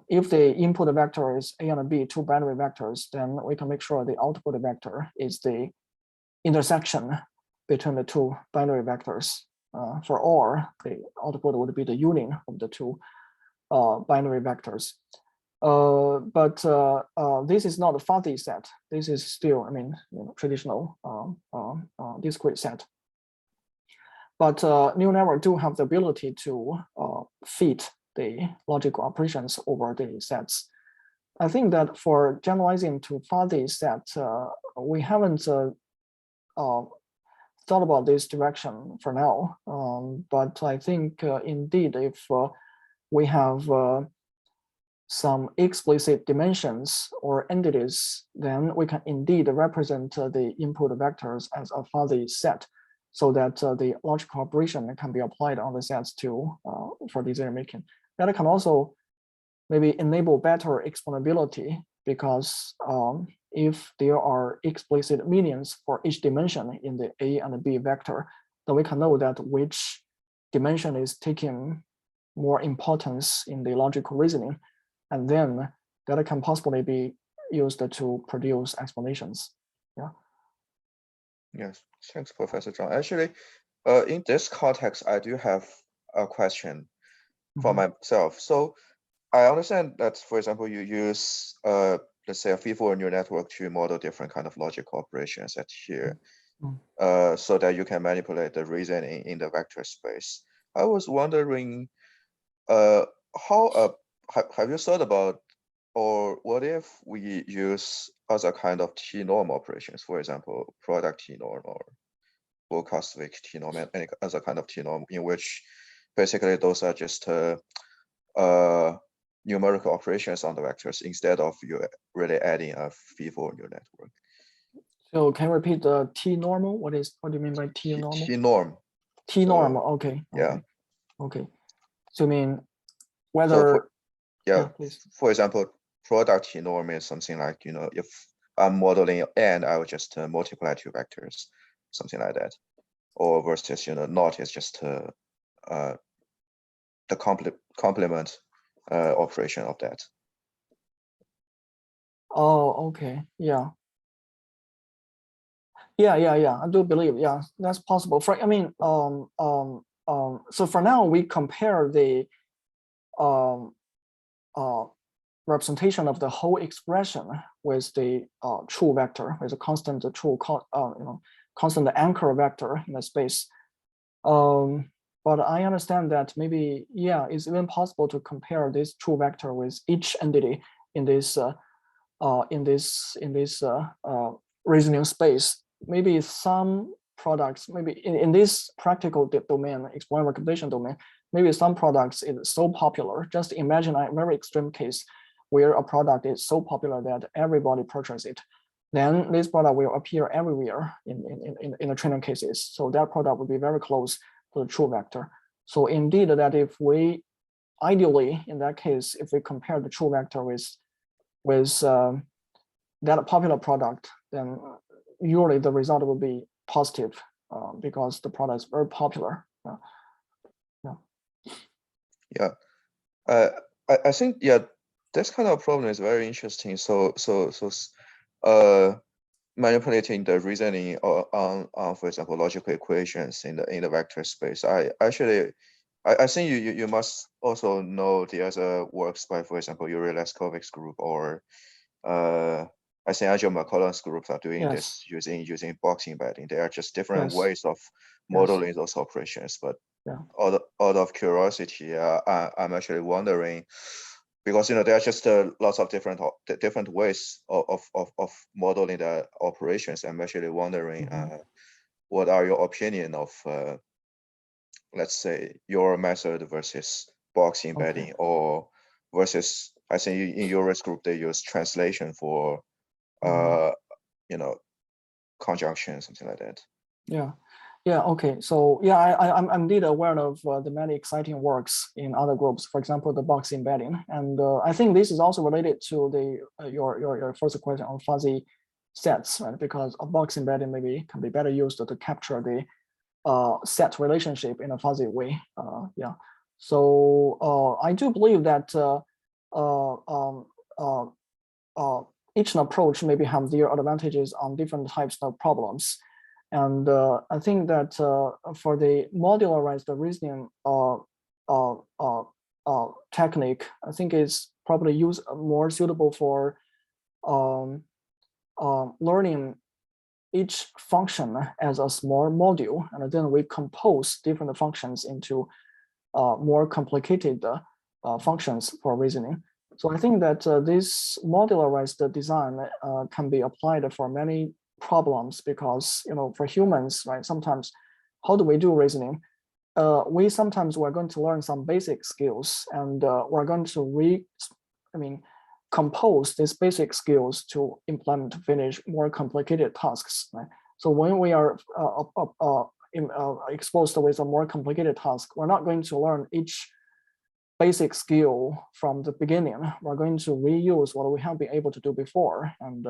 if the input vector is A and B, two binary vectors, then we can make sure the output vector is the intersection between the two binary vectors. For OR, the output would be the union of the two binary vectors. But this is not a fuzzy set. This is still, I mean, traditional discrete set. But neural network do have the ability to fit the logical operations over the sets. I think that for generalizing to fuzzy set, we haven't thought about this direction for now. But I think indeed, if we have some explicit dimensions or entities, then we can indeed represent the input vectors as a fuzzy set, so that the logical operation can be applied on the sets to for decision making. That can also maybe enable better explainability, because if there are explicit meanings for each dimension in the A and the B vector, then we can know that which dimension is taking more importance in the logical reasoning, and then that can possibly be used to produce explanations. Yeah. Yes, thanks, Professor Zhang. Actually, in this context, I do have a question for myself. So I understand that, for example, you use, let's say, a feed-forward neural network to model different kind of logical operations at here, so that you can manipulate the reasoning in the vector space. I was wondering, how have you thought about, or what if we use other kind of T-norm operations, for example, product T-norm or stochastic T-norm, and any other kind of T-norm, in which basically those are just numerical operations on the vectors instead of you really adding a feed-forward neural network. So can you repeat the T-normal? What do you mean by T-normal? T-norm. T-norm, okay. Yeah. Okay. So you mean whether, please. For example, product T-norm is something like, if I'm modeling n, I would just multiply two vectors, something like that. Or versus, not is just the complement operation of that. Oh, okay. Yeah. I do believe, that's possible. So for now we compare the representation of the whole expression with the true vector, with a constant constant anchor vector in the space. But I understand that maybe, it's even possible to compare this true vector with each entity in this reasoning space. Maybe some products, maybe in this practical domain, explain recognition domain, maybe some products is so popular. Just imagine a very extreme case where a product is so popular that everybody purchases it. Then this product will appear everywhere in the training cases. So that product will be very close to the true vector. So indeed, that if we ideally in that case, if we compare the true vector with that popular product, then usually the result will be positive because the product is very popular. I think this kind of problem is very interesting. So manipulating the reasoning on for example, logical equations in the vector space. I think you must also know the other works by, for example, Yuri Leskovic's group, or I think Angel McCulloch's groups are doing this using box embedding. There are just different ways of modeling those operations. But out of curiosity, I'm actually wondering, because there are just lots of different ways of modeling the operations. I'm actually wondering, what are your opinion of, let's say, your method versus box embedding, or versus, I think in Yuri's group they use translation for conjunction, something like that. Okay. So I'm indeed aware of the many exciting works in other groups, for example, the box embedding. And I think this is also related to your first question on fuzzy sets, right? Because a box embedding maybe can be better used to capture the set relationship in a fuzzy way. So I do believe that each approach maybe have their advantages on different types of problems. And I think that for the modularized reasoning technique, I think it's probably more suitable for learning each function as a small module, and then we compose different functions into more complicated functions for reasoning. So I think that this modularized design can be applied for many problems, because for humans, right, sometimes how do we do reasoning? We're going to learn some basic skills, and we're going to compose these basic skills to implement to finish more complicated tasks. Right? So when we are exposed with a more complicated task, we're not going to learn each basic skill from the beginning. We're going to reuse what we have been able to do before and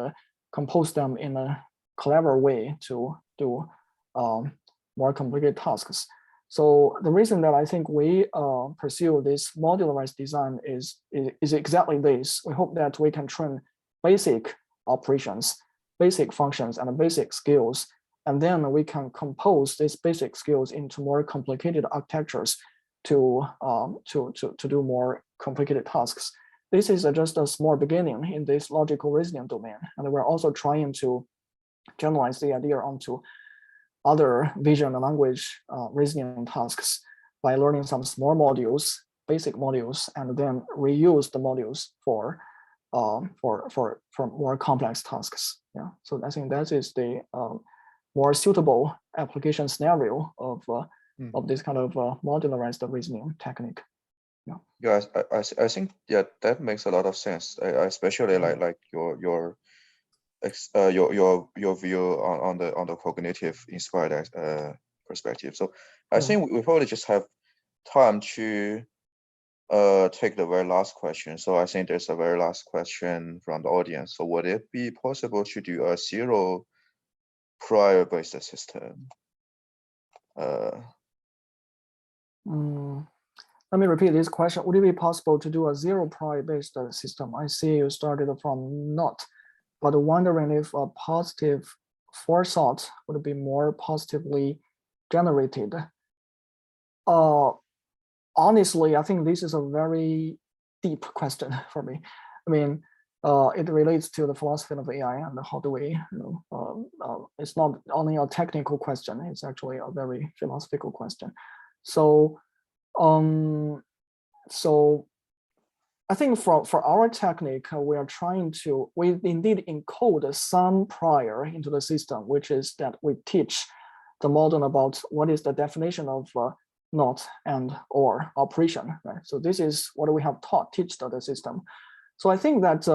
compose them in a clever way to do more complicated tasks. So the reason that I think we pursue this modularized design is exactly this. We hope that we can train basic operations, basic functions, and basic skills, and then we can compose these basic skills into more complicated architectures to do more complicated tasks. This is just a small beginning in this logical reasoning domain, and we're also trying to generalize the idea onto other vision and language reasoning tasks by learning some small modules, basic modules, and then reuse the modules for more complex tasks. Yeah, so I think that is the more suitable application scenario of this kind of modularized reasoning technique. Yeah, I think that makes a lot of sense. I especially like your view on the cognitive inspired perspective. So I think we probably just have time to take the very last question. So I think there's a very last question from the audience. So would it be possible to do a zero prior based system? Let me repeat this question. Would it be possible to do a zero prior based system? I see you started from not, but wondering if a positive forethought would be more positively generated. Honestly, I think this is a very deep question for me. I mean, it relates to the philosophy of AI and how do we, it's not only a technical question, it's actually a very philosophical question. So, I think for our technique, we are trying to, we indeed encode some prior into the system, which is that we teach the model about what is the definition of not and or operation, right? So this is what we have teach the system. So I think that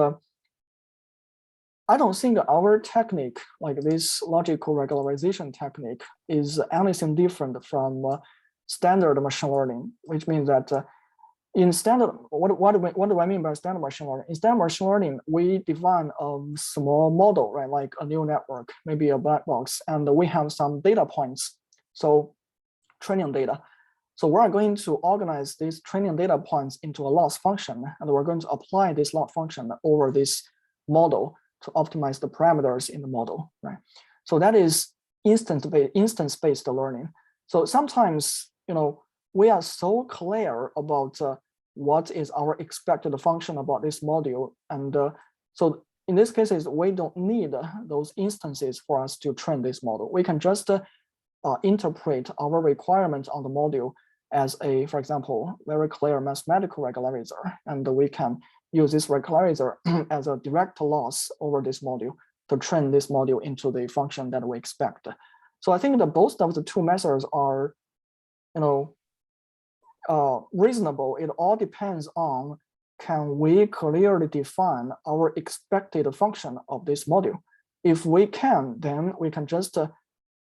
I don't think our technique, like this logical regularization technique, is anything different from standard machine learning, which means that in standard, what do I mean by standard machine learning? In standard machine learning, we define a small model, right? Like a neural network, maybe a black box, and we have some data points. So training data. So we're going to organize these training data points into a loss function, and we're going to apply this loss function over this model to optimize the parameters in the model, right? So that is instance-based learning. So sometimes, we are so clear about what is our expected function about this module. And so in this case, we don't need those instances for us to train this model. We can just interpret our requirements on the module as a, for example, very clear mathematical regularizer. And we can use this regularizer as a direct loss over this module to train this module into the function that we expect. So I think that both of the two methods are, reasonable. It all depends on, can we clearly define our expected function of this module? If we can, then we can just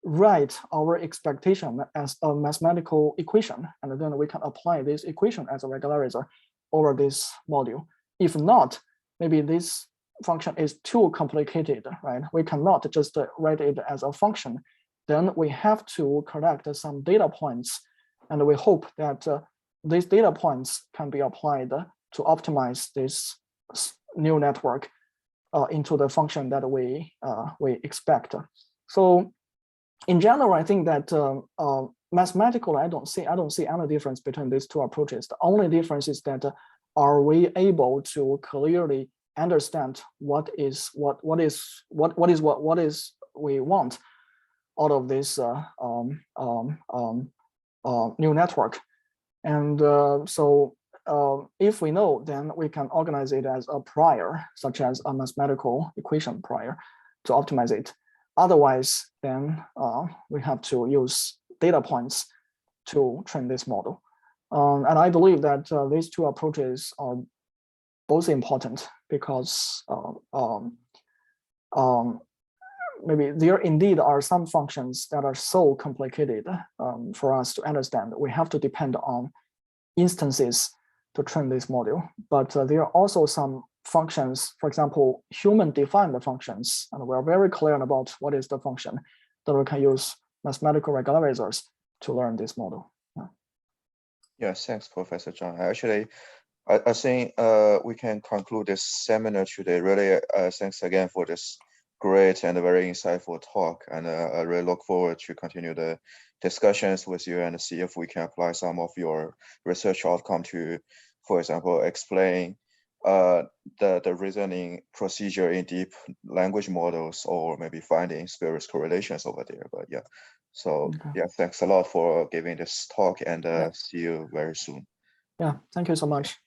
write our expectation as a mathematical equation, and then we can apply this equation as a regularizer over this module. If not, maybe this function is too complicated, right? We cannot just write it as a function. Then we have to collect some data points, and we hope that these data points can be applied to optimize this neural network into the function that we expect. So in general, I think that mathematically, I don't see any difference between these two approaches. The only difference is that are we able to clearly understand what is we want out of this neural network. And so if we know, then we can organize it as a prior, such as a mathematical equation prior, to optimize it. Otherwise, then we have to use data points to train this model. And I believe that these two approaches are both important because maybe there indeed are some functions that are so complicated for us to understand. We have to depend on instances to train this model. But there are also some functions, for example, human-defined functions, and we're very clear about what is the function that we can use mathematical regularizers to learn this model. Yes, thanks, Professor Zhang. Actually, I think we can conclude this seminar today. Really, thanks again for this great and very insightful talk. And I really look forward to continue the discussions with you and see if we can apply some of your research outcome to, for example, explain the reasoning procedure in deep language models, or maybe finding spurious correlations over there. But yeah, so yeah, thanks a lot for giving this talk, and see you very soon. Yeah, thank you so much.